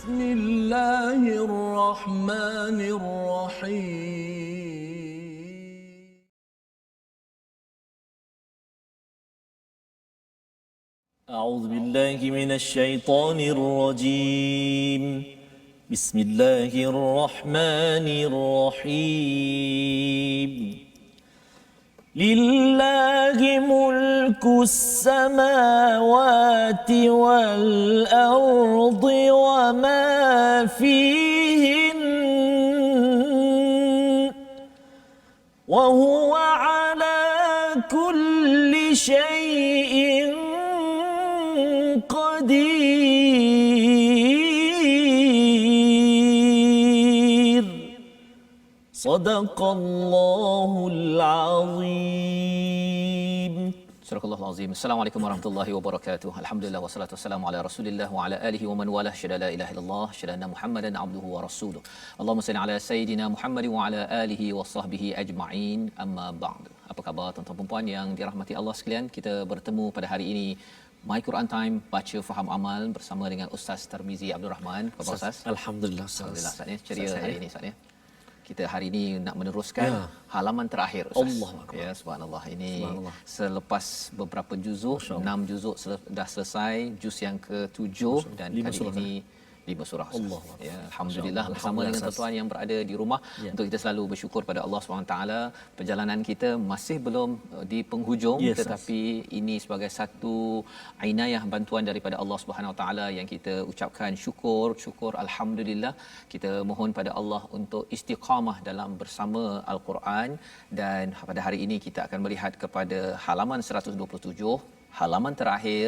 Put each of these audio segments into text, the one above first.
بسم الله الرحمن الرحيم. أعوذ بالله من الشيطان الرجيم. بسم الله الرحمن الرحيم. لله ملك السماوات والأرض وما فيهن وهو على كل شيء قدير. صدق الله العظيم. Surah Al-Azim. Assalamualaikum warahmatullahi wabarakatuh. Alhamdulillah wassalatu wassalamu ala Rasulillah wa ala alihi wa man walah. Syada la ilaha illallah, syada anna Muhammadan abduhu wa rasuluh. Allahumma salli ala sayidina Muhammad wa ala alihi wa sahbihi ajma'in. Amma ba'd. Apa khabar tuan-tuan dan puan yang dirahmati Allah sekalian? Kita bertemu pada hari ini My Quran Time, baca faham amal bersama dengan Ustaz Tarmizi Abdul Rahman. Apa khabar Ustaz? Alhamdulillah Ustaz. Alhamdulillah Ustaz ya. Ceria hari ini Ustaz ya. Kita hari ini nak meneruskan halaman terakhir Ustaz. Allahuakbar. Ya, subhanallah. Ini selepas beberapa juzuk, 6 juzuk dah selesai, juz yang ke-7 dan kali ini 5 surah. Allah. Ya, alhamdulillah bersama dengan tuan-tuan yang berada di rumah untuk kita selalu bersyukur pada Allah SWT. Perjalanan kita masih belum di penghujung, tetapi ini sebagai satu inayah bantuan daripada Allah SWT yang kita ucapkan syukur alhamdulillah. Kita mohon pada Allah untuk istiqamah dalam bersama Al-Quran, dan pada hari ini kita akan melihat kepada halaman 127, halaman terakhir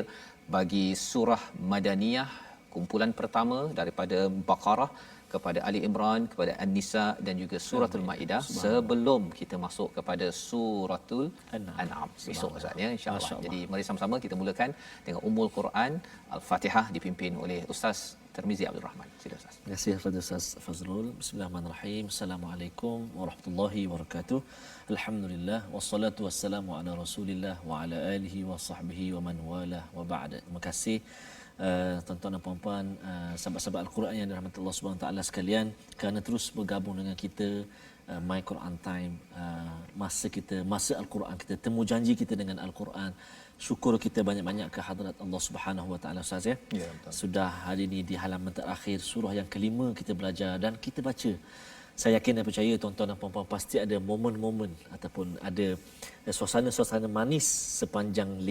bagi surah Madaniyah, kumpulan pertama daripada Baqarah kepada Ali Imran, kepada An-Nisa dan juga Suratul Maidah, sebelum kita masuk kepada Suratul An'am besok Ustaz ya, insya-Allah. Jadi mari sama-sama kita mulakan dengan Ummul Quran Al-Fatihah dipimpin oleh Ustaz Tarmizi Abdul Rahman. Sila Ustaz. Terima kasih kepada Ustaz Fazrul. Bismillahirrahmanirrahim. Assalamualaikum warahmatullahi wabarakatuh. Alhamdulillah wassalatu wassalamu ala Rasulillah wa ala alihi wa sahbihi wa man wala wa ba'da. Terima kasih tuan-tuan dan puan-puan, sahabat-sahabat Al-Quran yang dirahmati Allah Subhanahu taala sekalian, kerana terus bergabung dengan kita My Quran Time, masa Al-Quran kita, temu janji kita dengan Al-Quran. Syukur kita banyak-banyak ke hadrat Allah Subhanahu wa taala Ustaz ya. Sudah hari ini di halaman terakhir surah yang kelima kita belajar dan kita baca. Saya yakin dan percaya tuan-tuan dan puan-puan pasti ada momen-momen ataupun ada suasana-suasana manis sepanjang 5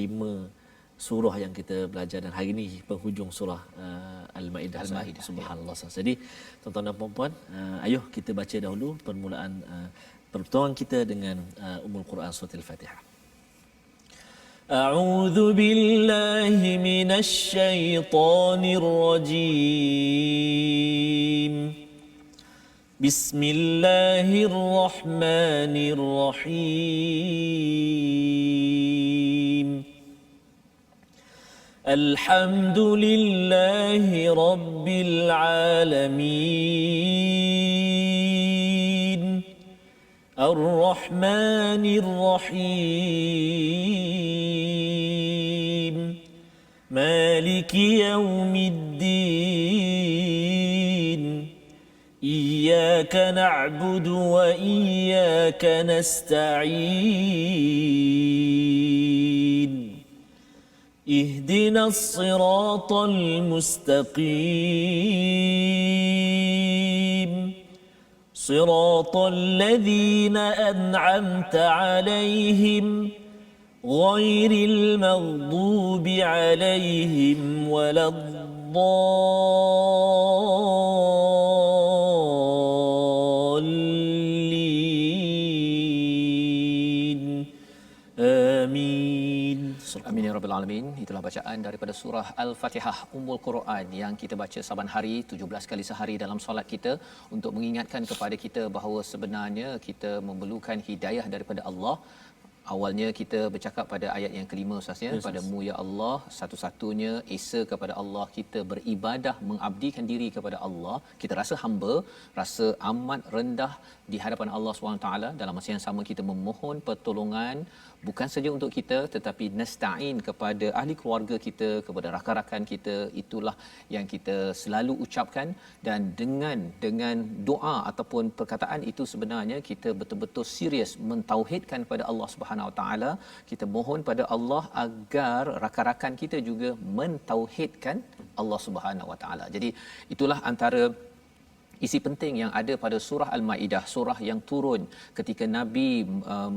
surah yang kita belajar, dan hari ini penghujung surah Al-Maidah. Subhanallah. Jadi tuan-tuan dan puan-puan, ayuh kita baca dahulu permulaan pertemuan kita dengan Ummul Quran surah Al-Fatihah. A'udzu billahi minasy syaithanir rajim. Bismillahirrahmanirrahim. الحمد لله رب العالمين الرحمن الرحيم مالك يوم الدين إياك نعبد وإياك نستعين اهدنا الصراط المستقيم صراط الذين أنعمت عليهم غير المغضوب عليهم ولا الضالين آمين. Amin ya rabbal alamin. Itulah bacaan daripada surah Al-Fatihah Ummul Quran yang kita baca saban hari 17 kali sehari dalam solat kita, untuk mengingatkan kepada kita bahawa sebenarnya kita memerlukan hidayah daripada Allah. awalnya kita bercakap pada ayat yang kelima Ustaz ya, padamu ya Allah satu-satunya esa kepada Allah, kita beribadah mengabdikan diri kepada Allah, kita rasa hamba, rasa amat rendah di hadapan Allah SWT. Dalam masa yang sama kita memohon pertolongan bukan saja untuk kita tetapi nasta'in kepada ahli keluarga kita, kepada rakan-rakan kita. Itulah yang kita selalu ucapkan, dan dengan doa ataupun perkataan itu sebenarnya kita betul-betul serius mentauhidkan kepada Allah Subhanahu Wa Taala. Kita mohon pada Allah agar rakan-rakan kita juga mentauhidkan Allah Subhanahu Wa Taala. Jadi itulah antara isi penting yang ada pada surah Al-Maidah, surah yang turun ketika Nabi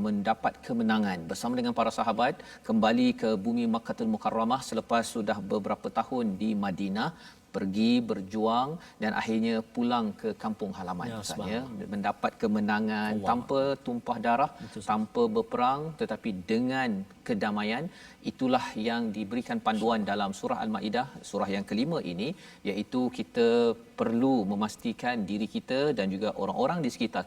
mendapat kemenangan bersama dengan para sahabat kembali ke bumi Makkahul Mukarramah selepas sudah beberapa tahun di Madinah, pergi berjuang dan akhirnya pulang ke kampung halaman ya, mendapat kemenangan Allah, tanpa tumpah darah, tanpa berperang tetapi dengan kedamaian. Itulah yang diberikan panduan dalam surah Al-Maidah, surah yang kelima ini, iaitu kita perlu memastikan diri kita dan juga orang-orang di sekitar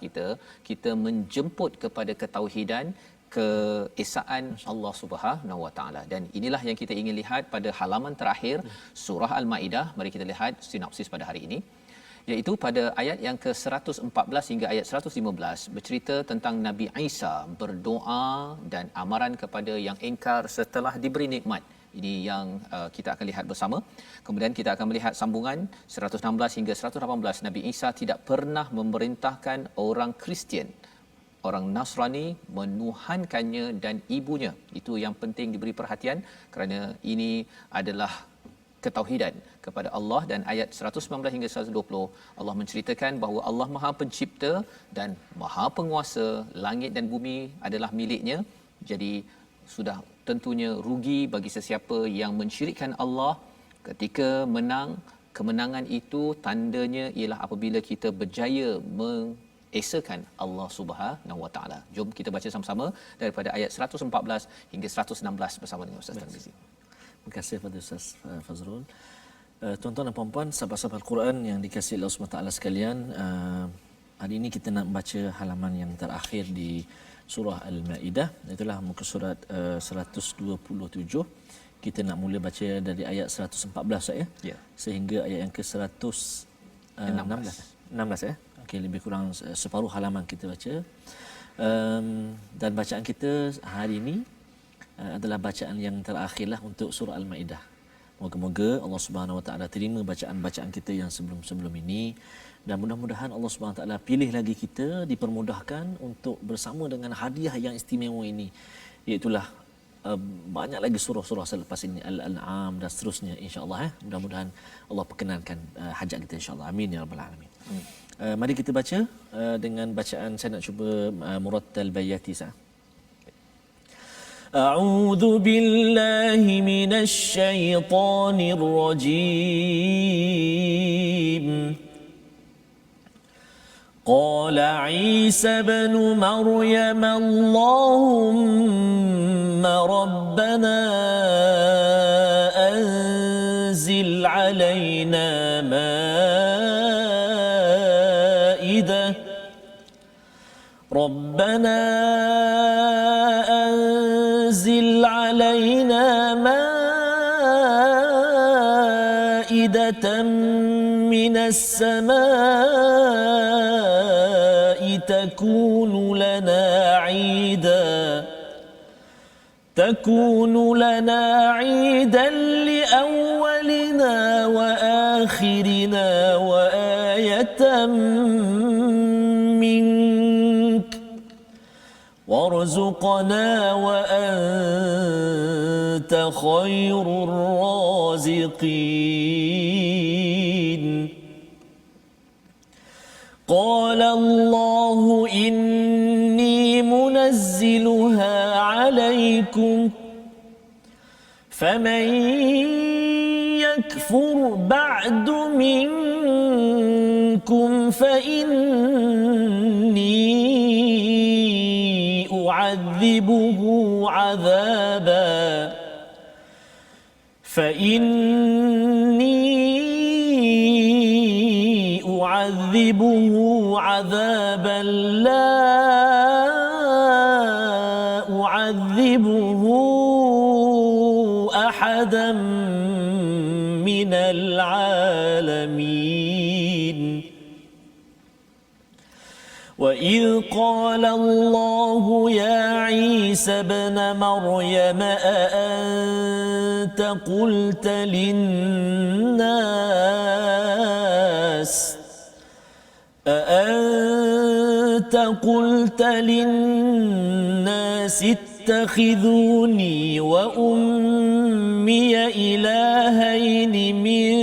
kita menjemput kepada ketauhidan, keesaan Allah Subhanahu Wa Taala. Dan inilah yang kita ingin lihat pada halaman terakhir surah Al-Maidah. Mari kita lihat sinopsis pada hari ini, iaitu pada ayat yang ke-114 hingga ayat 115 bercerita tentang Nabi Isa berdoa dan amaran kepada yang engkar setelah diberi nikmat. Ini yang kita akan lihat bersama. Kemudian kita akan melihat sambungan 116 hingga 118. Nabi Isa tidak pernah memerintahkan orang Kristian, orang Nasrani menuhankannya dan ibunya. Itu yang penting diberi perhatian kerana ini adalah ketauhidan kepada Allah. Dan ayat 119 hingga 120 Allah menceritakan bahawa Allah Maha Pencipta dan Maha Penguasa, langit dan bumi adalah miliknya. Jadi sudah tentunya rugi bagi sesiapa yang mensyirikkan Allah ketika menang. Kemenangan itu tandanya ialah apabila kita berjaya esakan Allah Subhanahu Wa Taala. Jom kita baca sama-sama daripada ayat 114 hingga 116 bersama dengan Ustaz Tarmizi. Terima kasih kepada Ustaz Fazrul. Tuan-tuan dan puan-puan, sahabat-sahabat Al-Quran yang dikasihi Allah Subhanahu Wa Taala sekalian, hari ini kita nak baca halaman yang terakhir di surah Al-Maidah, itulah muka surat 127. Kita nak mula baca dari ayat 114 ya. Ya. Sehingga ayat yang ke-116 ya. Okey, lebih kurang separuh halaman kita baca. Dan bacaan kita hari ini adalah bacaan yang terakhirlah untuk surah Al-Maidah. Moga-moga Allah Subhanahu Wa Taala terima bacaan-bacaan kita yang sebelum-sebelum ini, dan mudah-mudahan Allah Subhanahu Wa Taala pilih lagi kita, dipermudahkan untuk bersama dengan hadiah yang istimewa ini, iaitulah banyak lagi surah-surah selepas ini, Al-An'am dan seterusnya, insya-Allah mudah-mudahan Allah perkenankan hajat kita, insya-Allah. Amin ya rabbal alamin. Mari kita baca dengan bacaan, saya nak cuba murattal bayati sah. A'udzu billahi minasy syaithanir rajim. قال عيسى بن مريم اللهم ربنا أنزل علينا مائدة ربنا أنزل علينا مائدة من السماء تكون لنا عيدا لأولنا وآخرنا وآية منك وارزقنا وأنت خير الرازقين. قال الله إني منزلها عليكم فمن يكفر بعد منكم فإني أعذبه عذابا لا نعذبه أحدا من العالمين وإذ قال الله يا عيسى ابن مريم أأنت قلت للناس اتخذوني وأمي إلهين من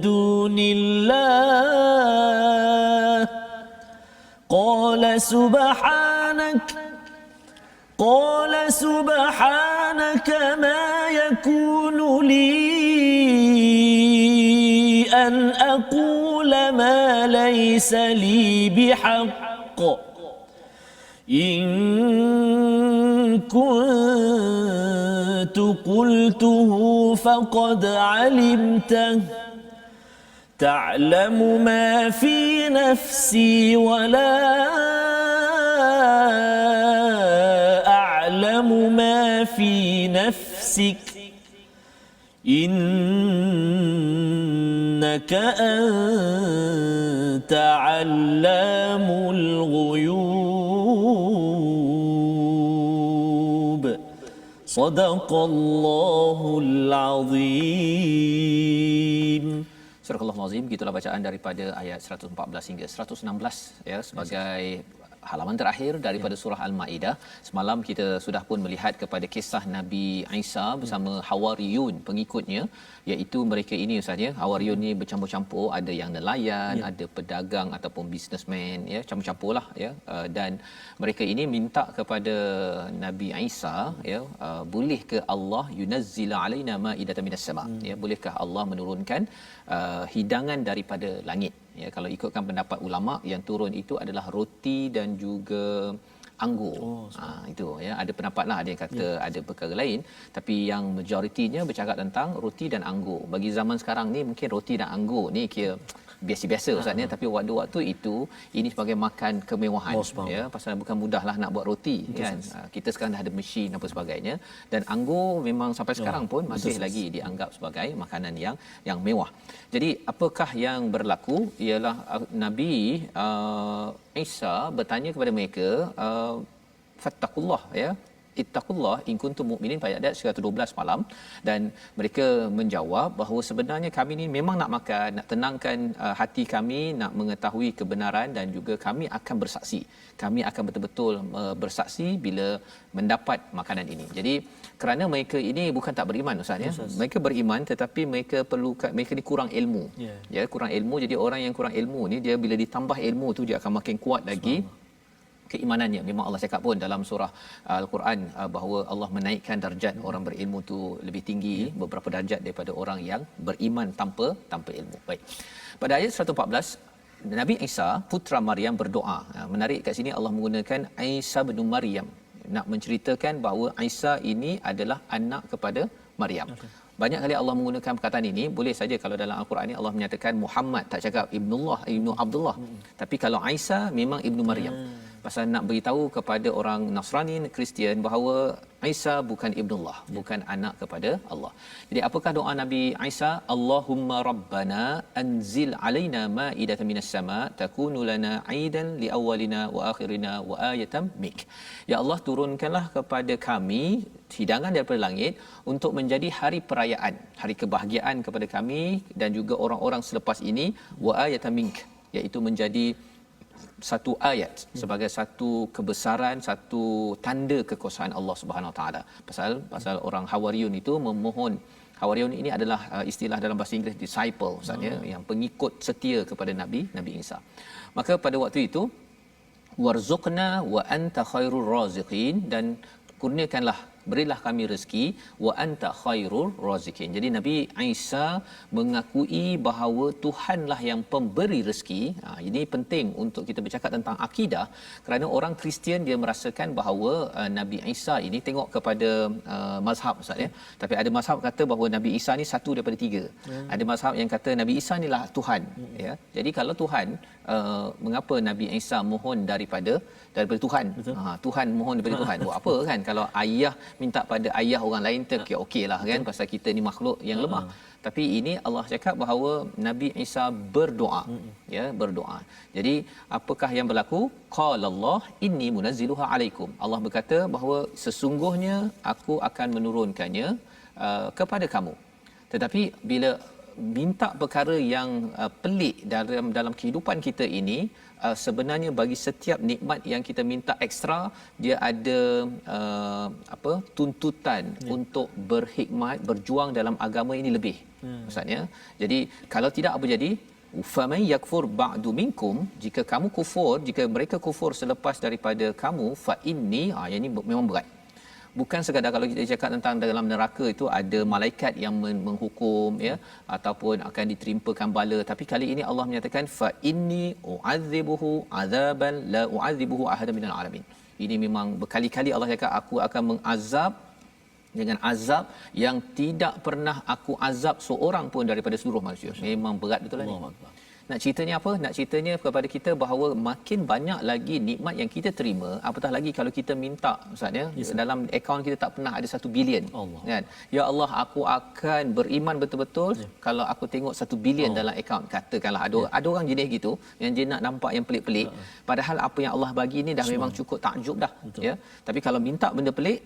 دون الله قال سبحانك ما يكون لي أن أقول ما ليس لي بحق إن كنت قلته فقد علمته تعلم ما في نفسي ولا أعلم ما في نفسك إنك أنت علام الغيوب صدق الله العظيم. Surah Al-Azim, gitulah bacaan daripada ayat 114 hingga 116 ya, sebagai halaman terakhir daripada surah Al-Maidah. Semalam kita sudah pun melihat kepada kisah Nabi Isa bersama Hawariyun, pengikutnya, iaitu mereka ini Ustaz ya. Hawariyun ni bercampur-campur, ada yang nelayan, ada pedagang ataupun businessman ya, campur-campurlah ya. Dan mereka ini minta kepada Nabi Isa ya, boleh ke Allah yunazzila alaina ma'idatan minas sama, ya, bolehkah Allah menurunkan hidangan daripada langit. Ya, kalau ikutkan pendapat ulama, yang turun itu adalah roti dan juga anggur. Itu ya, ada pendapatlah, ada yang kata ada perkara lain, tapi yang majoritinya bercakap tentang roti dan anggur. Bagi zaman sekarang ni mungkin roti dan anggur ni kira biasa-biasa Ustaz ni, tapi waktu itu ini sebagai makan kemewahan ya, pasal bukan mudahlah nak buat roti kan. Kita sekarang dah ada mesin apa sebagainya, dan anggur memang sampai sekarang pun masih lagi dianggap sebagai makanan yang mewah. Jadi apakah yang berlaku ialah Nabi Isa bertanya kepada mereka, fattaqullah ya, ittaqullah in kuntum mu'minin, ayat 112 malam, dan mereka menjawab bahawa sebenarnya kami ni memang nak makan, nak tenangkan hati kami, nak mengetahui kebenaran, dan juga kami akan bersaksi. Kami akan betul-betul bersaksi bila mendapat makanan ini. Jadi kerana mereka ini bukan tak beriman Ustaz ya. Mereka beriman, tetapi mereka ni kurang ilmu. Ya, kurang ilmu. Jadi orang yang kurang ilmu ni, dia bila ditambah ilmu tu dia akan makin kuat lagi keimanannya. Memang Allah cakap pun dalam surah Al-Quran bahawa Allah menaikkan darjat orang berilmu tu lebih tinggi beberapa darjat daripada orang yang beriman tanpa ilmu. Baik. Pada ayat 114, Nabi Isa putra Maryam berdoa. Menarik kat sini Allah menggunakan Isa bin Maryam, nak menceritakan bahawa Isa ini adalah anak kepada Maryam. Banyak kali Allah menggunakan perkataan ini. Boleh saja kalau dalam Al-Quran ni Allah menyatakan Muhammad, tak cakap Ibnullah, Ibnu Abdullah. Tapi kalau Isa memang Ibnu Maryam. Pasal nak beritahu kepada orang Nasrani, Kristian, bahawa Isa bukan Ibnullah, bukan anak kepada Allah. Jadi apakah doa Nabi Isa? Allahumma rabbana anzil alaina ma'idatan minas sama takunu lana 'aidan li awwalina wa akhirina wa ayatan mik. Ya Allah, turunkanlah kepada kami hidangan daripada langit untuk menjadi hari perayaan, hari kebahagiaan kepada kami dan juga orang-orang selepas ini, wa ayatan mik, iaitu menjadi satu ayat sebagai satu kebesaran, satu tanda kekuasaan Allah Subhanahu Wa Taala. Pasal orang Hawariyun itu memohon. Hawariyun ini adalah istilah dalam bahasa Inggeris disciple maksudnya, yang pengikut setia kepada Nabi Isa. Maka pada waktu itu warzuqna wa anta khairur raziqin, dan kurniakanlah berilah kami rezeki wa anta khairur razikin. Jadi Nabi Isa mengakui bahawa Tuhanlah yang pemberi rezeki. Ini penting untuk kita bercakap tentang akidah, kerana orang Kristian dia merasakan bahawa Nabi Isa ini tengok kepada mazhab Ustaz ya. Tapi ada mazhab kata bahawa Nabi Isa ni satu daripada tiga. Ada mazhab yang kata Nabi Isa inilah Tuhan ya. Jadi kalau Tuhan, mengapa Nabi Isa mohon daripada Tuhan? Tuhan mohon daripada Tuhan. Buat apa kan? Kalau ayah minta pada ayah orang lain tu okeylah kan, pasal kita ni makhluk yang lemah. Tapi ini Allah cakap bahawa Nabi Isa berdoa ya, berdoa. Jadi apakah yang berlaku? Qala Allah inni munazziluha alaikum. Allah berkata bahawa sesungguhnya aku akan menurunkannya kepada kamu. Tetapi bila minta perkara yang pelik dalam kehidupan kita ini, sebenarnya bagi setiap nikmat yang kita minta ekstra, dia ada tuntutan untuk berhikmat, berjuang dalam agama ini lebih. Maksudnya, jadi kalau tidak apa jadi? Faman yakfur ba'du minkum, jika kamu kufur, jika mereka kufur selepas daripada kamu, fa inni, yang ini memang berat. Bukan sekadar kalau kita cakap tentang dalam neraka itu ada malaikat yang menghukum ya, ataupun akan ditimpakan bala, tapi kali ini Allah menyatakan fa inni u'adzibuhu azaban la u'adzibuhu ahadan minal alamin. Ini memang berkali-kali Allah cakap aku akan mengazab dengan azab yang tidak pernah aku azab seorang pun daripada seluruh manusia. Memang berat betul lah ni. Nak ceritanya apa? Nak ceritanya kepada kita bahawa makin banyak lagi nikmat yang kita terima, apatah lagi kalau kita minta Ustaz ya, dalam akaun kita tak pernah ada 1 bilion kan. Ya Allah, aku akan beriman betul-betul kalau aku tengok 1 bilion dalam akaun. Katakanlah ada orang jenis gitu yang dia nak nampak yang pelik-pelik, padahal apa yang Allah bagi ni dah memang cukup takjub dah. Ya. Tapi kalau minta benda pelik,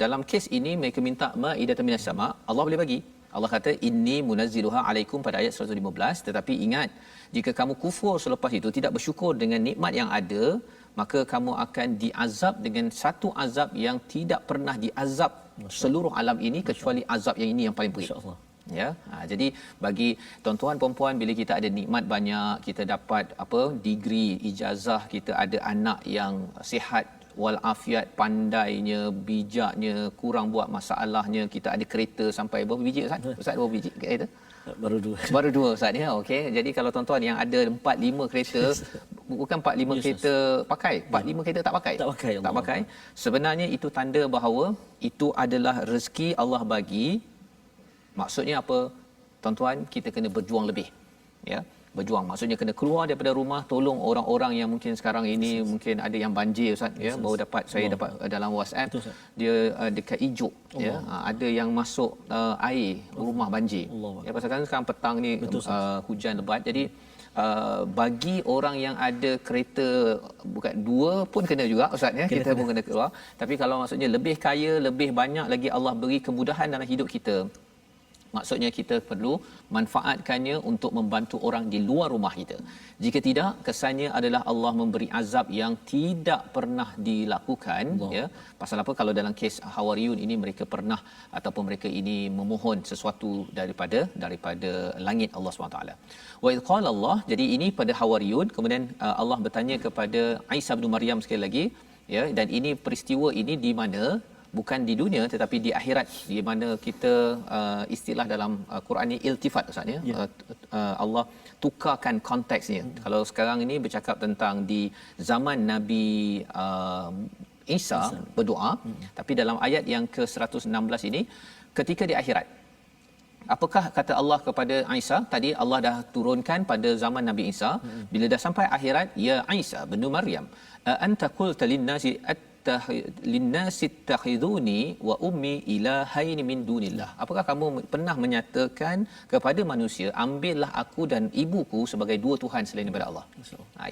dalam kes ini mereka minta ma'idatan minas sama, Allah boleh bagi. Allah kata inni munazziluha alaikum pada ayat 115. Tetapi ingat, jika kamu kufur selepas itu, tidak bersyukur dengan nikmat yang ada, maka kamu akan diazab dengan satu azab yang tidak pernah diazab seluruh alam ini, kecuali azab yang ini yang paling perit. Ya, jadi bagi tuan-tuan puan-puan, bila kita ada nikmat banyak, kita dapat degree, ijazah, kita ada anak yang sihat walafiat, pandainya, bijaknya, kurang buat masalahnya, kita ada kereta sampai berapa biji Ustaz? Ustaz berapa biji kereta? Baru dua Ustaz ya. Okey. Jadi kalau tuan-tuan yang ada 4-5 kereta, bukan 4-5 kereta pakai, 4-5 kereta tak pakai. Sebenarnya itu tanda bahawa itu adalah rezeki Allah bagi. Maksudnya apa? Tuan-tuan, kita kena berjuang lebih. Ya. Berjuang maksudnya kena keluar daripada rumah, tolong orang-orang yang mungkin sekarang ini mungkin ada yang banjir Ustaz ya, baru saya dapat dalam WhatsApp. Betul, dia dekat Ijuk ya, ada yang masuk air rumah banjir. Ya, pasal kan sekarang petang ni hujan lebat, jadi bagi orang yang ada kereta, bukan 2 pun kena juga Ustaz ya, kita pun kena keluar. Tapi kalau maksudnya lebih kaya, lebih banyak lagi Allah beri kemudahan dalam hidup kita, maksudnya kita perlu manfaatkannya untuk membantu orang di luar rumah kita. Jika tidak, kesannya adalah Allah memberi azab yang tidak pernah dilakukan. Ya. Pasal apa? Kalau dalam kes Hawariyun ini, mereka pernah ataupun mereka ini memohon sesuatu daripada langit Allah SWT. Wa idh qala Allah, jadi ini pada Hawariyun. Kemudian Allah bertanya kepada Isa bin Maryam sekali lagi ya, dan ini peristiwa ini di mana? Bukan di dunia tetapi di akhirat, di mana kita istilah dalam Quran ni iltifat Ustaz ya. Allah tukarkan konteksnya. Kalau sekarang ini bercakap tentang di zaman Nabi Isa berdoa, tapi dalam ayat yang ke-116 ini ketika di akhirat, apakah kata Allah kepada Isa? Tadi Allah dah turunkan pada zaman Nabi Isa. Bila dah sampai akhirat, ya Isa bin Maryam, anta qulta lin-nasi linnasi takhiduni wa ummi ilahaini min dunillah. Apakah kamu pernah menyatakan kepada manusia, ambillah aku dan ibuku sebagai 2 tuhan selain daripada Allah?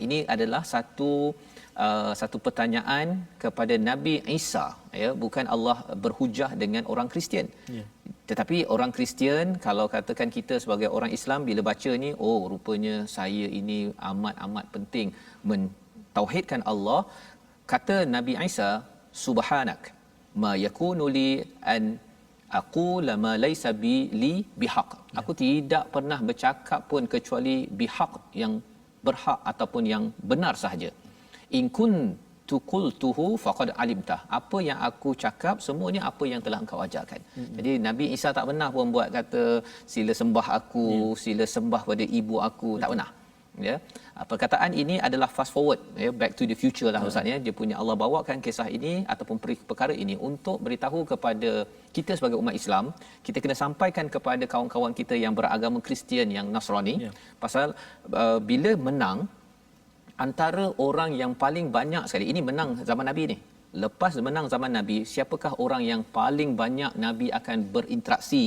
Ini adalah satu pertanyaan kepada Nabi Isa ya, bukan Allah berhujah dengan orang Kristian. Tetapi orang Kristian, kalau katakan kita sebagai orang Islam, bila baca ni, oh rupanya saya ini amat penting mentauhidkan Allah. Kata Nabi Isa, subhanak ma yakunu li an aqula ma laysa bi li bihaq. Aku tidak pernah bercakap pun kecuali bihaq, yang berhak ataupun yang benar sahaja. In tuqultuhu faqad alimtah. Apa yang aku cakap semuanya apa yang telah engkau ajarkan. Jadi Nabi Isa tak pernah pun buat kata sila sembah aku, sila sembah pada ibu aku, tak pernah. Ya. Perkataan ini adalah fast forward, ya, back to the future lah ustaz, ya. Dia punya Allah bawakan kisah ini ataupun perkara ini untuk beritahu kepada kita sebagai umat Islam, kita kena sampaikan kepada kawan-kawan kita yang beragama Kristian, yang Nasrani, pasal bila menang antara orang yang paling banyak sekali, ini menang zaman Nabi ni. Lepas menang zaman Nabi, siapakah orang yang paling banyak Nabi akan berinteraksi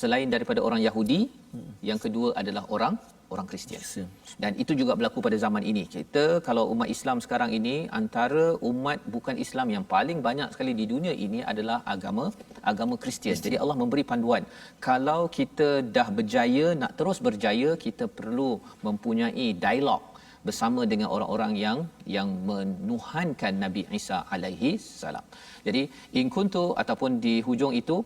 selain daripada orang Yahudi? Yang kedua adalah orang Kristian. Dan itu juga berlaku pada zaman ini. Kita kalau umat Islam sekarang ini, antara umat bukan Islam yang paling banyak sekali di dunia ini adalah agama Kristian. Jadi Allah memberi panduan, kalau kita dah berjaya, nak terus berjaya, kita perlu mempunyai dialog bersama dengan orang-orang yang menuhankan Nabi Isa alaihi salam. Jadi in kuntu, ataupun di hujung itu,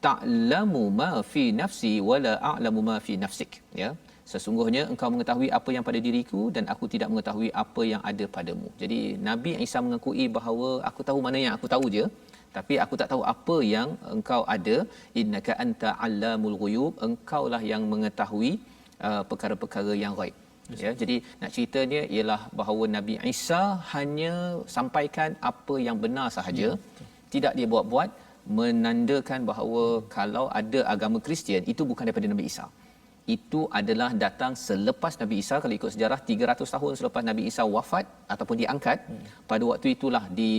ta'lamu ma fi nafsi wala a'lamu ma fi nafsik, ya, sesungguhnya engkau mengetahui apa yang pada diriku dan aku tidak mengetahui apa yang ada padamu. Jadi Nabi Isa mengakui bahawa aku tahu mana yang aku tahu je, tapi aku tak tahu apa yang engkau ada. Innaka anta allamul ghuyub, engkaulah yang mengetahui perkara-perkara yang ghaib. Ya, jadi nak ceritanya ialah bahawa Nabi Isa hanya sampaikan apa yang benar sahaja, tidak dia buat-buat, menandakan bahawa kalau ada agama Kristian itu bukan daripada Nabi Isa. Itu adalah datang selepas Nabi Isa. Kalau ikut sejarah 300 tahun selepas Nabi Isa wafat ataupun diangkat, pada waktu itulah di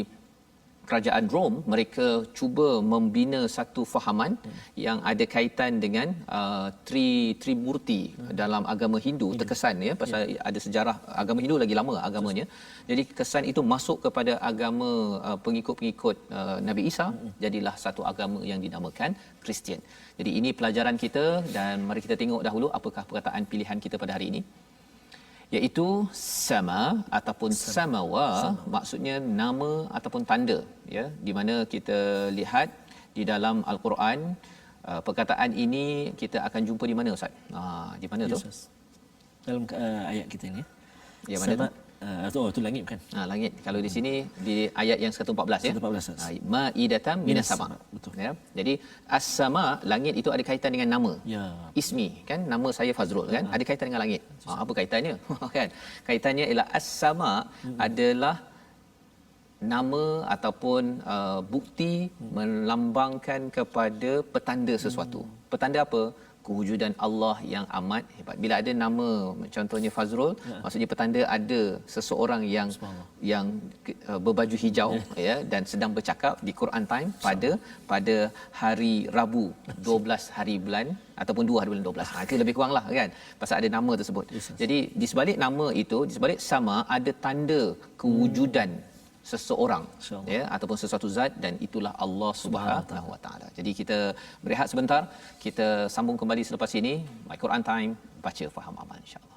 kerajaan Rom mereka cuba membina satu fahaman yang ada kaitan dengan Trimurti dalam agama Hindu. Terkesan, ya, pasal ada sejarah agama Hindu lagi lama agamanya. Jadi kesan itu masuk kepada agama pengikut-pengikut Nabi Isa, jadilah satu agama yang dinamakan Kristian. Jadi ini pelajaran kita, dan mari kita tengok dahulu apakah perkataan pilihan kita pada hari ini, iaitu sama ataupun samawa, maksudnya nama ataupun tanda, ya, di mana kita lihat di dalam Al-Quran perkataan ini kita akan jumpa di mana ustaz? Di mana tu? Dalam ayat kita ini. Ya, mana tu? Itu langit bukan? Langit. Kalau di sini di ayat yang 114, ya. 114. Maidatam minas sama. Betul. Ya. Jadi as-sama, langit itu ada kaitan dengan nama. Ya. Ismi, kan, nama saya Fazrul, kan, ada kaitan dengan langit. Apa kaitannya? Kan? Kaitannya ialah as-sama adalah nama ataupun bukti melambangkan kepada petanda sesuatu. Petanda apa? Kewujudan Allah yang amat hebat. Bila ada nama contohnya Fazrul, maksudnya petanda ada seseorang yang berbaju hijau, ya, dan sedang bercakap di Quran time pada hari Rabu 12 hari bulan ataupun 2 hari bulan 12. Itu lebih kuranglah, kan, pasal ada nama tersebut. Jadi di sebalik nama itu, di sebalik sama, ada tanda kewujudan seseorang, ya, ataupun sesuatu zat, dan itulah Allah Subhanahu Wa Taala. Jadi kita berehat sebentar, kita sambung kembali selepas ini. My Quran Time, baca faham amal, insya-Allah.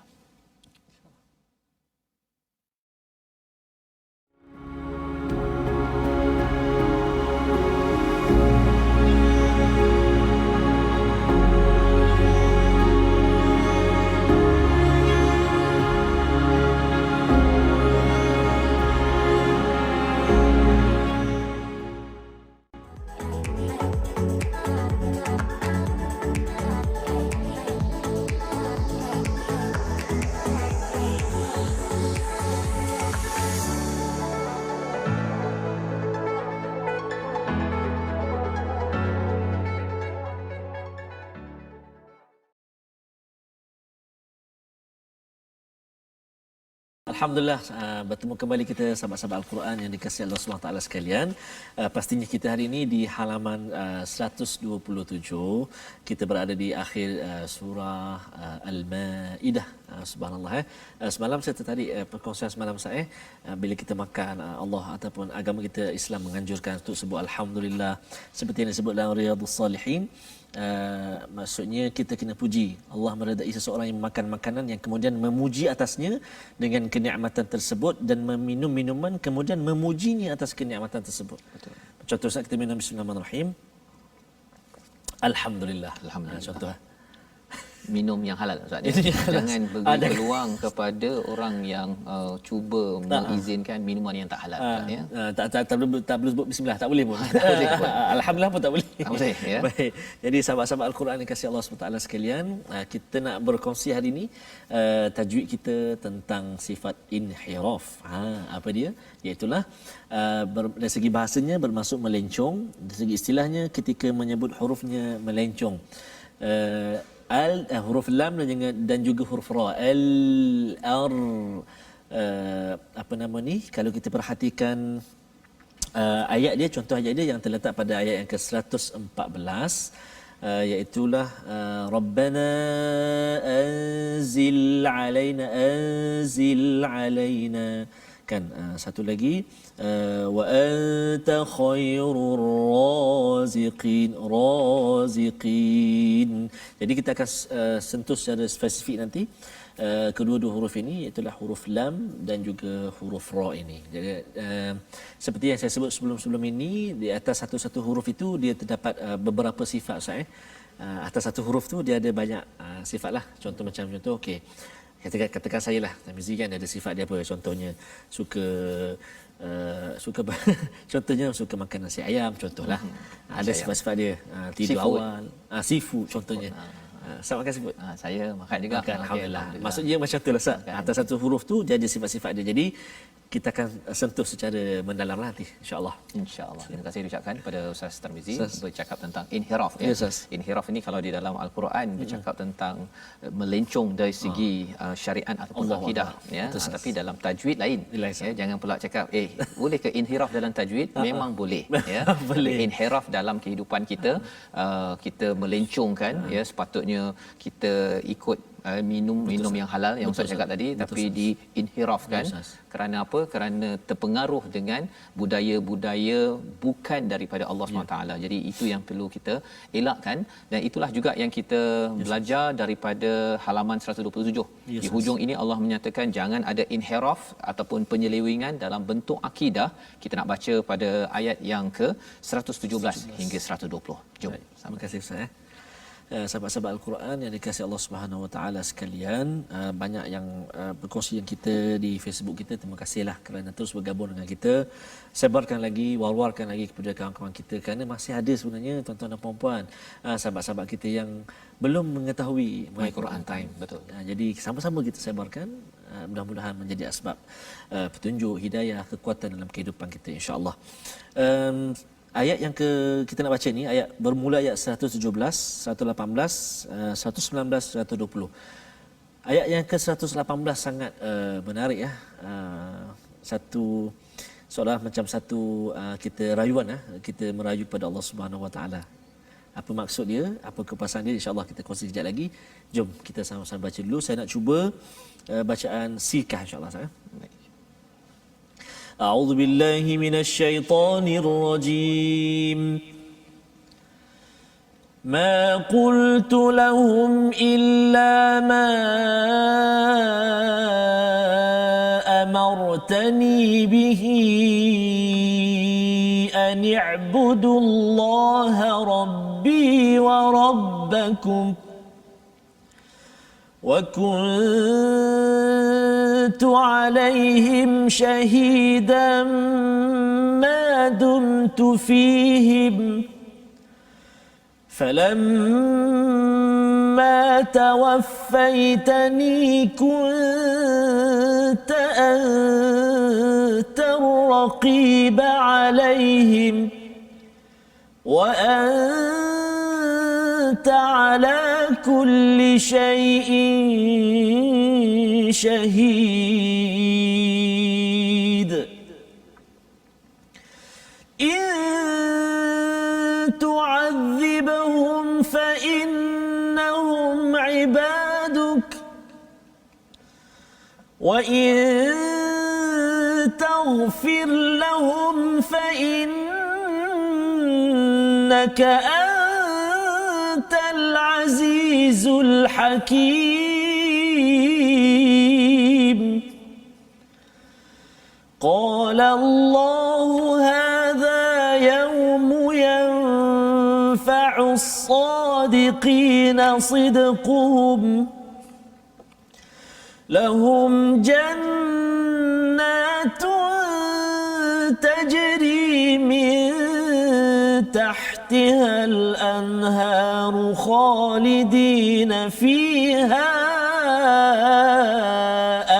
Alhamdulillah, bertemu kembali kita sahabat-sahabat Al-Quran yang dikasihi Allah SWT sekalian. Pastinya kita hari ini di halaman 127. Kita berada di akhir surah Al-Ma'idah. Subhanallah. Semalam saya tertarik perkongsian semalam saya, bila kita makan, Allah ataupun agama kita Islam menganjurkan untuk sebut Alhamdulillah, seperti yang disebut dalam Riyadhus Salihin. Maksudnya kita kena puji Allah meredai seseorang yang makan makanan yang kemudian memuji atasnya dengan kenikmatan tersebut, dan meminum minuman kemudian memujinya atas kenikmatan tersebut. Betul. Contoh saat kita minum bismillahirrahmanirrahim, Alhamdulillah. Contoh minum yang halal Ustaz ya. Jangan beri peluang kepada orang yang cuba mengizinkan minuman yang tak halal Ustaz ya. Tak boleh sebut bismillah, tak boleh pun. Alhamdulillah pun tak boleh. Tak boleh ya. Baik. Jadi sahabat-sahabat Al-Quran yang kasih Allah SWT sekalian, kita nak berkongsi hari ini tajwid kita tentang sifat inhiraf. Apa dia? Iaitulah dari segi bahasanya bermaksud melencong, dari segi istilahnya ketika menyebut hurufnya melencong. Huruf lam dan juga huruf ra, apa nama ni, kalau kita perhatikan ayat dia, contoh ayat dia yang terletak pada ayat yang ke-114, iaitulah Rabbana anzil alaina kan. Satu lagi wa anta khairur raziqin. Jadi kita akan sentuh secara spesifik nanti kedua-dua huruf ini, iaitulah huruf lam dan juga huruf ra ini. Jadi seperti yang saya sebut sebelum-sebelum ini, di atas satu-satu huruf itu dia terdapat beberapa sifat Ustaz. Atas satu huruf tu dia ada banyak sifatlah. Contoh macam contoh, okey, katakan saya lah, Tamizi kan ada sifat dia apa, contohnya suka contohnya suka makan nasi ayam, contohlah. Ada sifat-sifat dia, tidur Seafood. awal, seafood contohnya. Sama makan seafood. Saya makan juga. Makan, Alhamdulillah. Maksudnya macam tu lah Ustaz. Atas satu huruf tu dia ada sifat-sifat dia. Jadi kita akan sentuh secara mendalam nanti, insya-Allah. InsyaAllah. Terima kasih diucapkan kepada Ustaz Tarmizi bercakap tentang inhiraf ya. Yes, Inhiraf ini kalau di dalam Al-Quran bercakap tentang melencong dari segi syariat ataupun akidah ya. Tapi dalam tajwid lain ya. Jangan pula cakap boleh ke inhiraf dalam tajwid? Memang boleh ya. Boleh. Inhiraf dalam kehidupan kita, kita melencongkan ya, sepatutnya kita ikut minum yang halal yang Ustaz cakap tadi, tapi diinhirafkan. Kerana apa? Kerana terpengaruh dengan budaya-budaya bukan daripada Allah SWT. Jadi itu yang perlu kita elakkan, dan itulah juga yang kita belajar daripada halaman 127. Di hujung ini Allah menyatakan jangan ada inhiraf ataupun penyelewengan dalam bentuk akidah. Kita nak baca pada ayat yang ke 117 hingga 120. Jom. Terima kasih Ustaz. Sahabat-sahabat Al-Quran yang dikasihi Allah Subhanahu Wa Taala sekalian, banyak yang berkongsi yang kita di Facebook kita. Terima kasihlah kerana terus bergabung dengan kita. Sebarkan lagi, war-warkan lagi kepada kawan-kawan kita, kerana masih ada sebenarnya tuan-tuan dan puan-puan, sahabat-sahabat kita yang belum mengetahui My Quran Time. Betul. Jadi sama-sama kita sebarkan, mudah-mudahan menjadi asbab petunjuk, hidayah, kekuatan dalam kehidupan kita, insya-Allah. Ayat yang kita nak baca ni, ayat bermula ayat 117, 118, 119, 120. Ayat yang ke-118 sangat menarik ya. Seolah macam satu kita rayuan kita merayu kepada Allah Subhanahu Wa Taala. Apa maksud dia, apa kepasan dia, insya-Allah kita kongsi sekejap lagi. Jom kita sama-sama baca dulu. Saya nak cuba bacaan sirkah, insya-Allah. أعوذ بالله من الشيطان الرجيم ما قلت لهم إلا ما أمرتني به أن اعبدوا الله ربي وربكم وكنت عليهم شهيدا ما دمت فيهم فلما توفيتني كنت أنت الرقيب عليهم وأنت على كل شيء شهيد إن تعذبهم فإنهم عبادك وإن تغفر لهم فإنك أنت العزيز الحكيم قال الله هذا يوم ينفع الصادقين صدقهم لهم جنات تجري من تحتها الأنهار خالدين فيها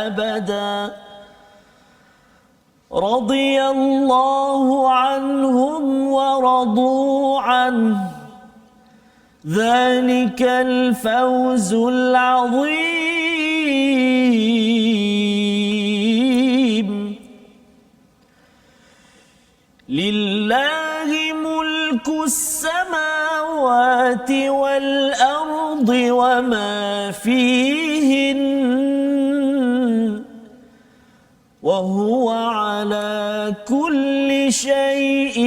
أبدا رضي الله عنهم ورضوا عنه ذلك الفوز العظيم لله ملك السماوات والأرض وما فيهن وهو على كل شيء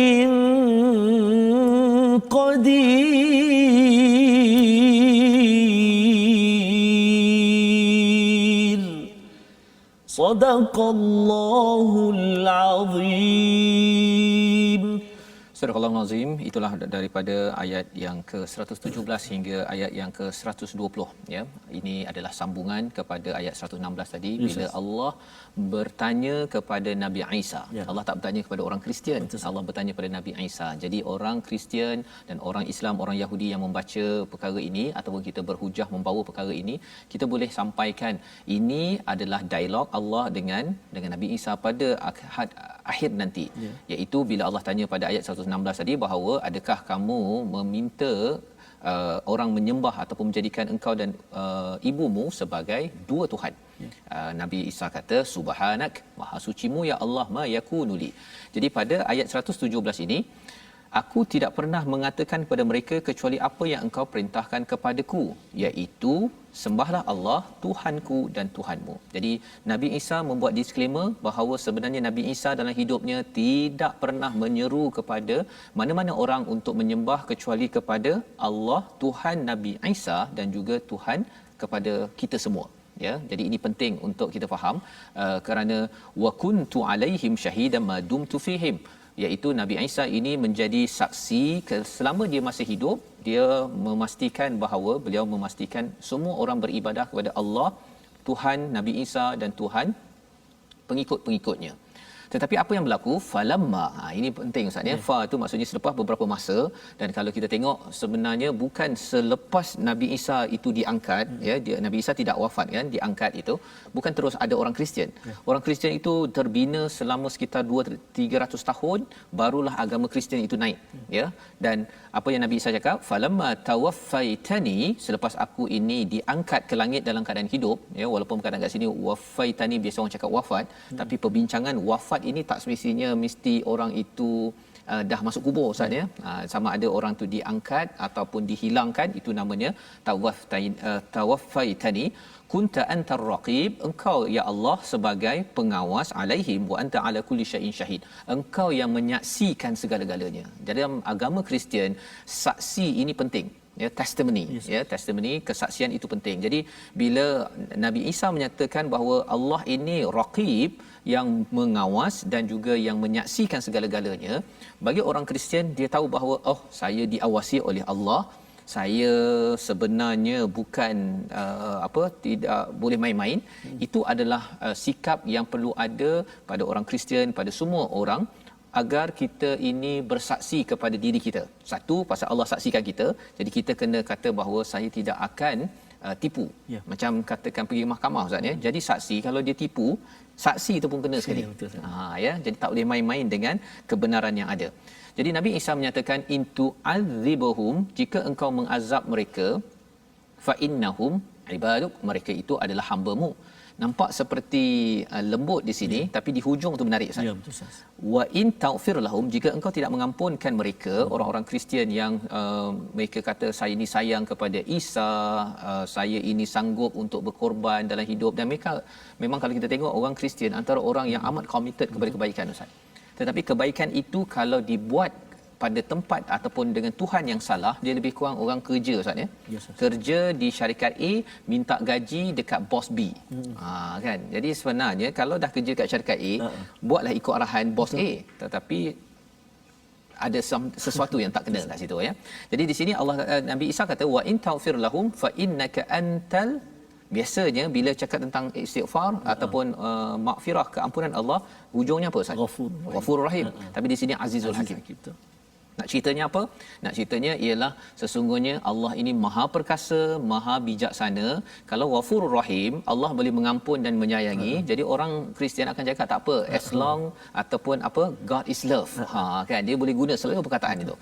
قدير صدق الله العظيم. Surah Al-Azim, itulah daripada ayat yang ke-117 hingga ayat yang ke-120 ya. Ini adalah sambungan kepada ayat 116 tadi bila Allah bertanya kepada Nabi Isa. Allah tak bertanya kepada orang Kristian. Allah bertanya kepada Nabi Isa. Jadi orang Kristian dan orang Islam, orang Yahudi yang membaca perkara ini ataupun kita berhujah membawa perkara ini, kita boleh sampaikan ini adalah dialog Allah dengan Nabi Isa pada akhir nanti. Iaitu bila Allah tanya pada ayat 116 tadi bahawa adakah kamu meminta orang menyembah ataupun menjadikan engkau dan ibumu sebagai dua Tuhan. Nabi Isa kata subhanak, maha sucimu ya Allah, ma yakunuli. Jadi pada ayat 117 ini, aku tidak pernah mengatakan kepada mereka kecuali apa yang engkau perintahkan kepadaku, iaitu sembahlah Allah Tuhanku dan Tuhanmu. Jadi Nabi Isa membuat disclaimer bahawa sebenarnya Nabi Isa dalam hidupnya tidak pernah menyeru kepada mana-mana orang untuk menyembah kecuali kepada Allah Tuhan Nabi Isa dan juga Tuhan kepada kita semua. Ya, jadi ini penting untuk kita faham kerana wa kuntu alaihim syahidan ma dumtu fihim, iaitu Nabi Isa ini menjadi saksi selama dia masih hidup. Dia memastikan bahawa beliau memastikan semua orang beribadah kepada Allah Tuhan Nabi Isa dan Tuhan pengikut-pengikutnya. Tetapi apa yang berlaku falamma, ini penting Ustaz ya. Fa tu maksudnya selepas beberapa masa, dan kalau kita tengok sebenarnya bukan selepas Nabi Isa itu diangkat ya, Nabi Isa tidak wafat kan, diangkat itu bukan terus ada orang Kristian. Orang Kristian itu terbina selama sekitar 200-300 tahun barulah agama Kristian itu naik ya. Dan apa yang Nabi Isa cakap, falamma tawaffaitani, selepas aku ini diangkat ke langit dalam keadaan hidup ya, walaupun kadang kat sini waffaitani biasa orang cakap wafat, tapi perbincangan wafat ini tak semestinya mesti orang itu dah masuk kubur Ustaz ya. Sama ada orang tu diangkat ataupun dihilangkan, itu namanya tawaffaitani kunta antar raqib, engkau ya Allah sebagai pengawas alaihim wa anta ala kulli syai'in syahid, engkau yang menyaksikan segala-galanya. Jadi dalam agama Kristian saksi ini penting ya, testimony ya, testimony, kesaksian itu penting. Jadi bila Nabi Isa menyatakan bahawa Allah ini raqib, yang mengawas dan juga yang menyaksikan segala-galanya, bagi orang Kristian dia tahu bahawa oh, saya diawasi oleh Allah, saya sebenarnya bukan tidak boleh main-main. Itu adalah sikap yang perlu ada pada orang Kristian, pada semua orang, agar kita ini bersaksi kepada diri kita. Satu, pasal Allah saksikan kita, jadi kita kena kata bahawa saya tidak akan tipu. Macam katakan pergi mahkamah Ustaz ya. Jadi saksi kalau dia tipu, saksi itu pun kena sekali. Ya, jadi tak boleh main-main dengan kebenaran yang ada. Jadi Nabi Isa menyatakan intu azibuhum, jika engkau mengazab mereka, fa innahum ibaduk, mereka itu adalah hamba-Mu. Nampak seperti lembut di sini, tapi di hujung tu menarik Ustaz. Ya, betul Ustaz. Wa in taghfir lahum, jika engkau tidak mengampunkan mereka, orang-orang Kristian yang mereka kata saya ini sayang kepada Isa, saya ini sanggup untuk berkorban dalam hidup, dan mereka memang kalau kita tengok orang Kristian antara orang yang amat committed kepada kebaikan Ustaz. Tetapi kebaikan itu kalau dibuat pada tempat ataupun dengan Tuhan yang salah, dia lebih kurang orang kerja Ustaz ya. Yes, kerja di syarikat A, minta gaji dekat bos B. Kan. Jadi sebenarnya kalau dah kerja kat syarikat A, buatlah ikut arahan bos A. Tetapi ada sesuatu yang tak kena kat situ ya. Jadi di sini Allah Nabi Isa kata wa in taghfir lahum fa innaka antal, biasanya bila cakap tentang istighfar ataupun maghfirah, keampunan Allah, hujungnya apa Ustaz? Ghafurur Rahim. Tapi di sini Azizul Hakim. Nak ceritanya apa? Nak ceritanya ialah sesungguhnya Allah ini Maha Perkasa, Maha Bijaksana. Kalau Ghafurur Rahim, Allah boleh mengampun dan menyayangi. Jadi orang Kristian akan cakap tak apa, as long ataupun apa, God is love. Kan dia boleh guna selalu perkataan itu.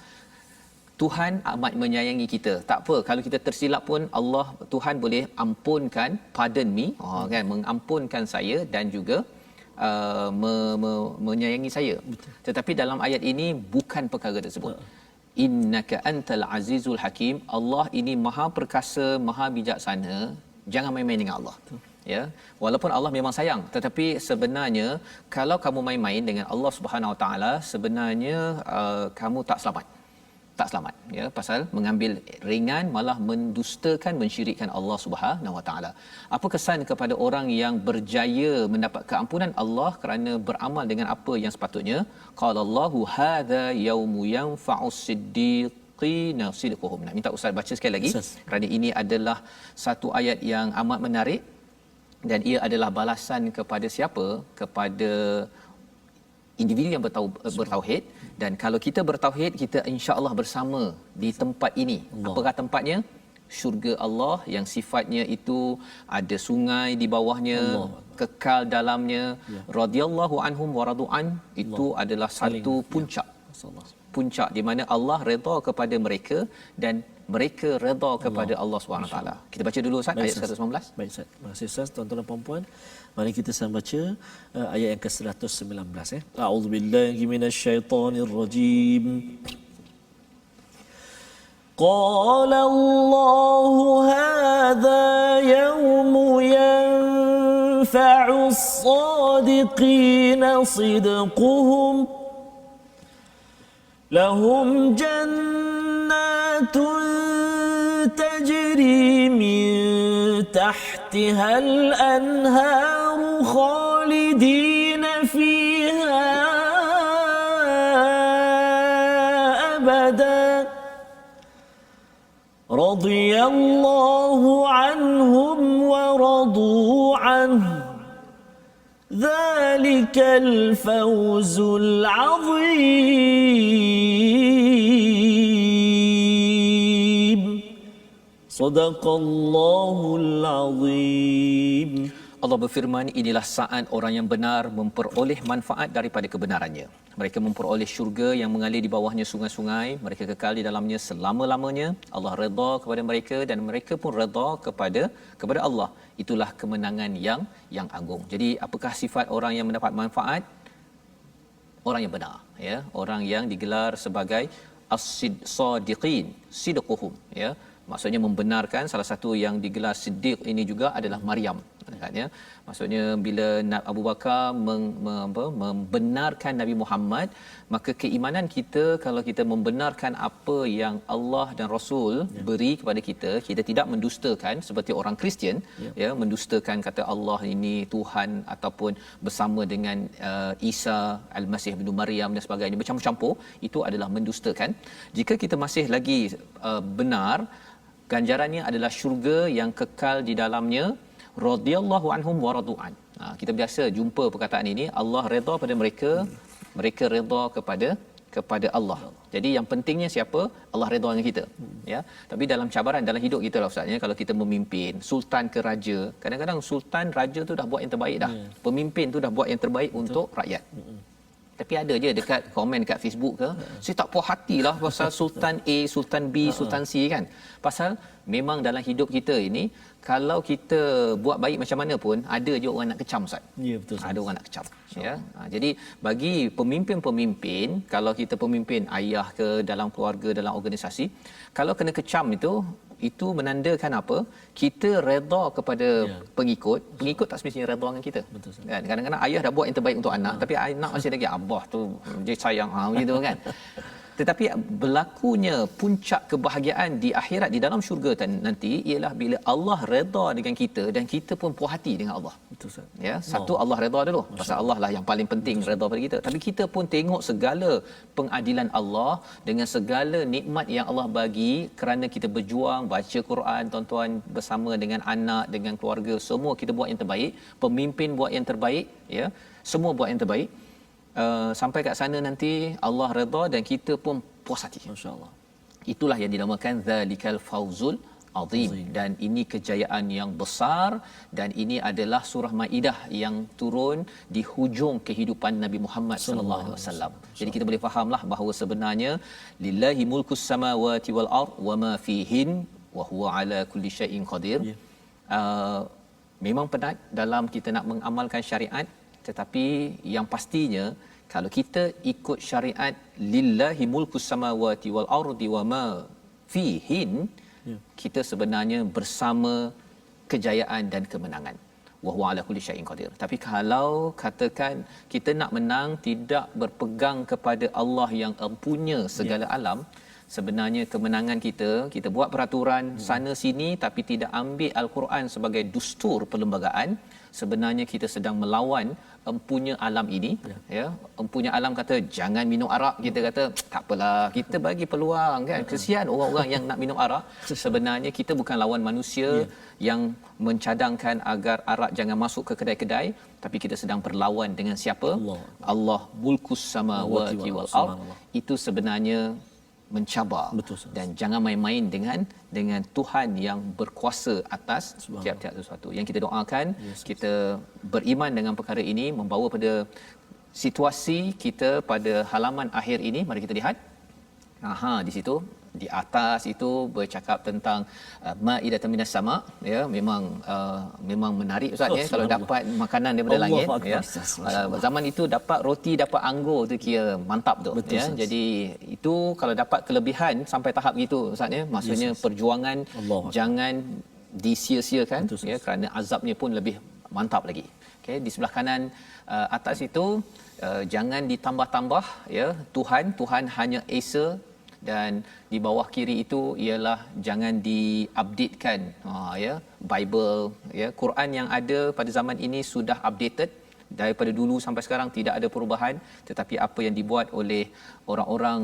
Tuhan amat menyayangi kita. Tak apa kalau kita tersilap pun Allah Tuhan boleh ampunkan, pardon me, kan, mengampunkan saya dan juga menyayangi saya. Tetapi dalam ayat ini bukan perkara tersebut. Innaka antal azizul hakim. Allah ini Maha Perkasa, Maha Bijaksana. Jangan main-main dengan Allah. Ya, walaupun Allah memang sayang, tetapi sebenarnya kalau kamu main-main dengan Allah Subhanahu Wa Taala, sebenarnya kamu tak selamat. Tak selamat ya, pasal mengambil ringan malah mendustakan, mensyirikkan Allah Subhanahu Wa Taala. Apa kesan kepada orang yang berjaya mendapat keampunan Allah kerana beramal dengan apa yang sepatutnya? Qala Allahu hadza yaumu yanfa'us siddiqina sidquhum. Nak minta ustaz baca sekali lagi kerana ini adalah satu ayat yang amat menarik dan ia adalah balasan kepada siapa? Kepada individu yang bertauhid. Dan kalau kita bertauhid, kita insya-Allah bersama di tempat ini. Apakah tempatnya? Syurga Allah yang sifatnya itu ada sungai di bawahnya, kekal dalamnya. Radhiyallahu anhum wa radu'an, itu adalah satu puncak di mana Allah redha kepada mereka dan mereka redha kepada Allah SWT. Kita baca dulu Ustaz ayat 119. Baik Ustaz. Terima kasih Ustaz. Tuan-tuan dan puan-puan, mari kita sama baca ayat yang ke-119 ya. A'udzubillahi minasyaitonirrajim. Qala Allahu hadza yawmu yanfa'u as-sadiqina sidquhum lahum jannatun tajri min tahtiha al-anharu khalidina fiha abada radiyallahu anhum wa radu anhu ذلك الفوز العظيم صدق الله العظيم. Allah berfirman, inilah saat orang yang benar memperoleh manfaat daripada kebenarannya. Mereka memperoleh syurga yang mengalir di bawahnya sungai-sungai, mereka kekal di dalamnya selama-lamanya. Allah redha kepada mereka dan mereka pun redha kepada Allah. Itulah kemenangan yang agung. Jadi apakah sifat orang yang mendapat manfaat? Orang yang benar, ya, orang yang digelar sebagai as-sadiqin, sidquhum, ya. Maksudnya membenarkan. Salah satu yang digelar siddiq ini juga adalah Maryam, kan, ya. Maksudnya bila Abu Bakar membenarkan Nabi Muhammad, maka keimanan kita, kalau kita membenarkan apa yang Allah dan Rasul beri kepada kita, kita tidak mendustakan seperti orang Kristian, ya, mendustakan kata Allah ini Tuhan ataupun bersama dengan Isa Al-Masih bin Maryam dan sebagainya, bercampur-campur, itu adalah mendustakan. Jika kita masih lagi benar, ganjarannya adalah syurga yang kekal di dalamnya. Radhiyallahu anhum wa radu'an. Kita biasa jumpa perkataan ini, Allah redha pada mereka, mereka redha kepada Allah. Jadi yang pentingnya siapa? Allah redha dengan kita. Ya. Tapi dalam cabaran dalam hidup kita lah Ustaz, ya, kalau kita memimpin, sultan ke raja, kadang-kadang sultan raja tu dah buat yang terbaik dah. Pemimpin tu dah buat yang terbaik untuk rakyat. Tapi ada je dekat komen dekat Facebook ke, saya tak puas hatilah pasal Sultan A, Sultan B, Sultan C, kan. Pasal memang dalam hidup kita ini, kalau kita buat baik macam mana pun, ada je orang nak kecam Ustaz. Ya, betul. Ada orang nak kecam. Ya. Jadi bagi pemimpin-pemimpin, kalau kita pemimpin ayah ke dalam keluarga, dalam organisasi, kalau kena kecam itu menandakan apa? Kita redha kepada pengikut. Pengikut tak semestinya redha dengan kita. Betul, kan? Kadang-kadang ayah dah buat yang terbaik untuk anak, tapi anak masih lagi abah tu dia sayang begitu kan. Tetapi berlakunya puncak kebahagiaan di akhirat, di dalam syurga nanti, ialah bila Allah redha dengan kita dan kita pun puas hati dengan Allah. Betul Ustaz. Ya, satu Allah redha dulu. Pasal Allah lah yang paling penting redha pada kita. Tapi kita pun tengok segala pengadilan Allah dengan segala nikmat yang Allah bagi kerana kita berjuang baca Quran, tuan-tuan bersama dengan anak, dengan keluarga, semua kita buat yang terbaik, pemimpin buat yang terbaik, ya. Semua buat yang terbaik. Sampai kat sana nanti Allah redha dan kita pun puas hati. Masya-Allah. Itulah yang dinamakan zalikal fauzul azim, dan ini kejayaan yang besar, dan ini adalah surah Maidah yang turun di hujung kehidupan Nabi Muhammad sallallahu alaihi wasallam. Jadi kita boleh fahamlah bahawa sebenarnya lillahi mulkus samawati wal ard wama fihin wa huwa ala kulli syai'in qadir. Memang penat dalam kita nak mengamalkan syariat, tetapi yang pastinya kalau kita ikut syariat lillahi mulkus samawati wal ardi wama fihin, kita sebenarnya bersama kejayaan dan kemenangan. Wa huwa ala kulli syai'in qadir. Tapi kalau katakan kita nak menang tidak berpegang kepada Allah yang empunya segala alam, sebenarnya kemenangan kita buat peraturan sana sini tapi tidak ambil Al-Quran sebagai dustur perlembagaan, sebenarnya kita sedang melawan empunya alam ini. Ya, empunya alam kata jangan minum arak, kita kata tak apalah, kita bagi peluang kan, kesian orang-orang yang nak minum arak. Sebenarnya kita bukan lawan manusia yang mencadangkan agar arak jangan masuk ke kedai-kedai, tapi kita sedang berlawan dengan siapa? Allah mulkus samawati wal ard. Itu sebenarnya mencabar. Betul, dan jangan main-main dengan Tuhan yang berkuasa atas tiap-tiap sesuatu. Yang kita doakan, kita beriman dengan perkara ini membawa pada situasi kita pada halaman akhir ini. Mari kita lihat. Di situ di atas itu bercakap tentang Ma'idah minas sama, ya, memang menarik Ustaz, ya, kalau dapat makanan daripada langit, ya. Zaman itu dapat roti, dapat anggur tu kira mantap tu. Betul, ya. Jadi itu kalau dapat kelebihan sampai tahap gitu Ustaz, ya, maksudnya perjuangan jangan disia-siakan. Betul, ya, kerana azabnya pun lebih mantap lagi. Okey, di sebelah kanan atas itu jangan ditambah-tambah, ya, Tuhan hanya Esa, dan di bawah kiri itu ialah jangan diupdatekan, ya, Bible, ya, Quran yang ada pada zaman ini sudah updated daripada dulu sampai sekarang, tidak ada perubahan. Tetapi apa yang dibuat oleh orang-orang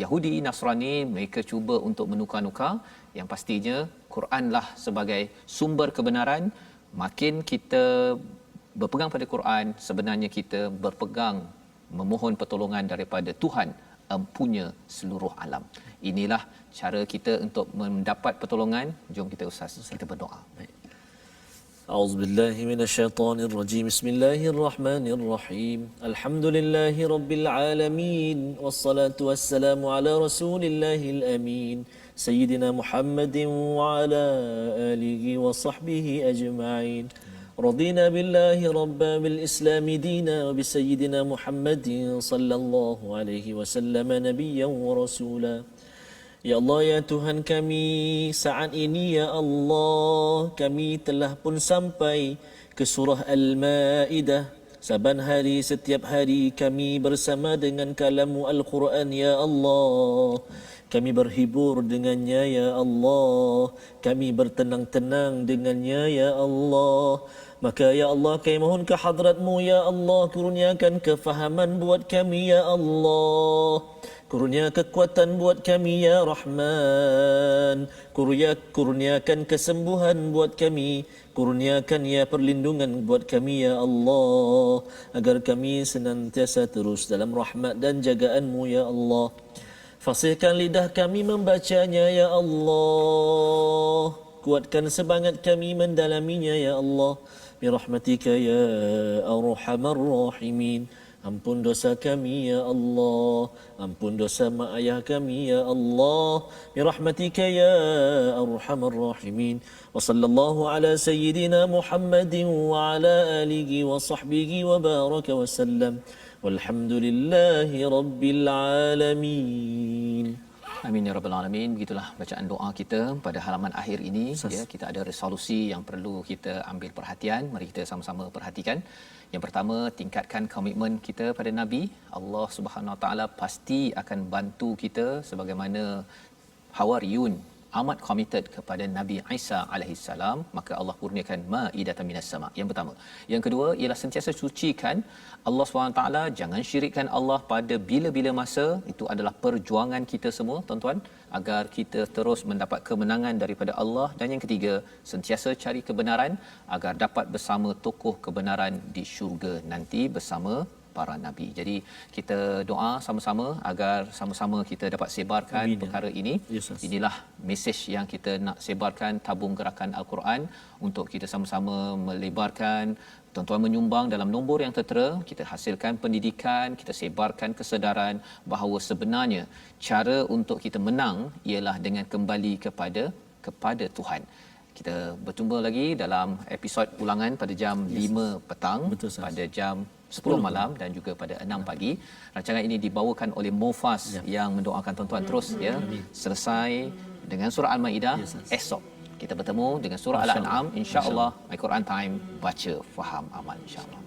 Yahudi, Nasrani, mereka cuba untuk menukar-nukar. Yang pastinya Quranlah sebagai sumber kebenaran. Makin kita berpegang pada Quran, sebenarnya kita berpegang memohon pertolongan daripada Tuhan empunya seluruh alam. Inilah cara kita untuk mendapat pertolongan. Jom kita kita berdoa. Baik. A'udzubillahi minasyaitonir rajim. Bismillahirrahmanirrahim. Alhamdulillahi rabbil alamin, wassalatu wassalamu ala rasulillahil amin, sayyidina Muhammadin wa ala alihi wa sahbihi ajma'in. رضينا بالله ربا بالإسلام دينا وبسيدنا محمد صلى الله عليه وسلم نبيا ورسولا. Ya Allah, ya Tuhan kami, saat ini ya Allah kami telah pun sampai ke surah Al-Ma'idah. Saban hari, setiap hari kami bersama dengan kalamu Al-Quran ya Allah. Kami berhibur dengannya ya Allah. Kami bertenang-tenang dengannya ya Allah. Maka ya Allah, kami mohon ke hadratmu ya Allah, kurniakan kefahaman buat kami ya Allah. Kurnia kekuatan buat kami ya Rahman. Kurniakan kesembuhan buat kami. Kurniakan ya perlindungan buat kami ya Allah, agar kami senantiasa terus dalam rahmat dan jagaanmu ya Allah. Fasihkan lidah kami membacanya ya Allah. Kuatkan semangat kami mendalaminya ya Allah. Birahmatika ya arhamar rahimin. Ampun dosa kami ya Allah. Ampun dosa mak ayah kami ya Allah. Birahmatika ya arhamar rahimin. Wa sallallahu ala sayyidina Muhammadin wa ala alihi wa sahbihi wa baraka wa sallam. Walhamdulillahi rabbil alamin. Amin ya rabbal alamin. Begitulah bacaan doa kita pada halaman akhir ini. Ya, kita ada resolusi yang perlu kita ambil perhatian. Mari kita sama-sama perhatikan. Yang pertama, tingkatkan komitmen kita pada Nabi. Allah Subhanahu Wa Taala pasti akan bantu kita sebagaimana Hawariyun amat committed kepada Nabi Isa alaihissalam, maka Allah kurniakan maidatan minas sama. Yang pertama. Yang kedua ialah sentiasa sucikan Allah SWT, jangan syirikkan Allah pada bila-bila masa. Itu adalah perjuangan kita semua tuan-tuan, agar kita terus mendapat kemenangan daripada Allah. Dan yang ketiga, sentiasa cari kebenaran agar dapat bersama tokoh kebenaran di syurga nanti bersama para nabi. Jadi kita doa sama-sama agar sama-sama kita dapat sebarkan Amin. perkara ini. Yes, inilah mesej yang kita nak sebarkan, tabung gerakan Al-Quran, untuk kita sama-sama melebarkan. Tuan-tuan menyumbang dalam nombor yang tertera, kita hasilkan pendidikan, kita sebarkan kesedaran bahawa sebenarnya cara untuk kita menang ialah dengan kembali kepada Tuhan. Kita berjumpa lagi dalam episod ulangan pada jam 5 petang, Betul, pada jam 10 malam dan juga pada 6 pagi. Rancangan ini dibawakan oleh Mufas yang mendoakan tuan-tuan terus selesai dengan surah Al-Maidah. Esok kita bertemu dengan surah Al-An'am, insya-Allah. My Quran Time, baca, faham, amal, insya-Allah.